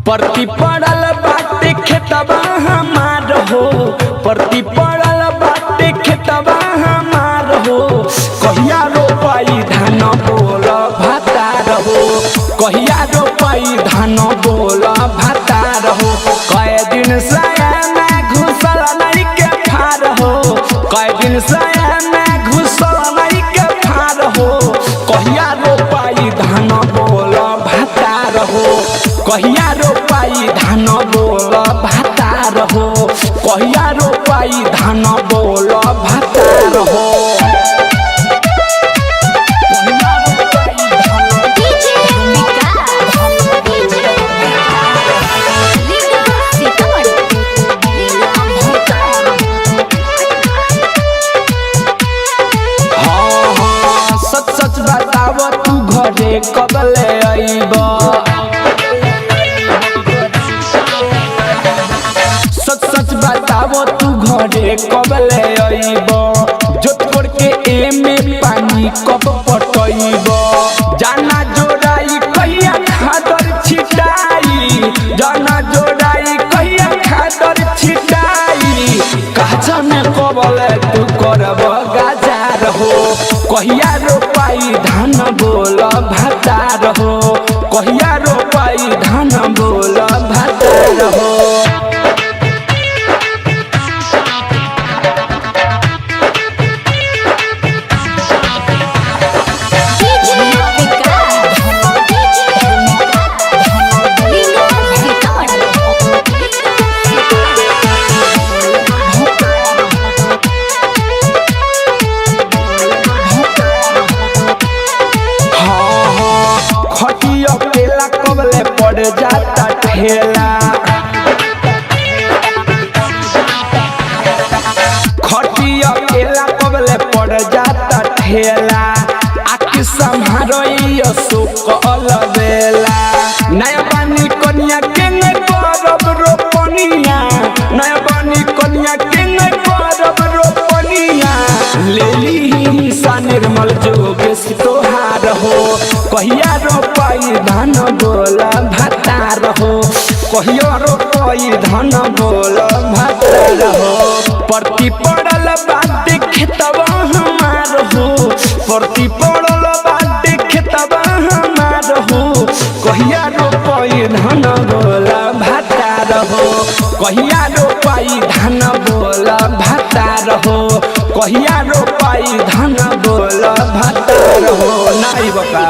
परती पड़ल बाटे खेतबा हमार हो, परती पड़ल बाटे खेतबा हमार हो। कहिया रोपाई धान बोल भातार हो, कहिया रोपाई धान बोल भातार हो। कई दिन से मैं घुसल नहीं के फार हो, कई दिन से मैं घुसल नहीं के फार हो। कहिया रोपाई धान बोल भातार हो, कहिया रोपाई धान बोल भातार हो, कहिया रोपाई धान बोल भातार हो। सच सच बताव तू घरे कब ले आईब, सच सच बताव तू घरे कब ले आईब। जोधपुर के एमे पानी कब पटैब, जाना जोड़ाई कहिया खादर छिटाई, जाना जोड़ाई कहिया खादर छिटाई। काजा में कब ले तू करब गाजार हो, कहिया रोपाई धान बोल भातार हो, कहिया रोपाई धान बोल भातार हो। खटिया पेला कबले पड़ जाता ठेला, खटिया पेला कबले पड़ जाता ठेला। आखि संभारो सुकल बेला, नया पानी कनिया के न करब रोपनिया, नया पानी कनिया के न करब रोपनिया। लेली सा निर्मल जोगेश तोहार हो, कहिया रोपाई धान बोल भातार हो, कहिया रोपाई धान बोल भातार हो। परती पड़ल बाटे खेतबा हमार हो, परती पड़ल बाटे खेतबा हमार हो। कहिया रोपाई धान बोल भातार हो, कहिया रोपाई धान बोल भातार हो, कहिया रोपाई धान बोल भातार हो। नाई बका।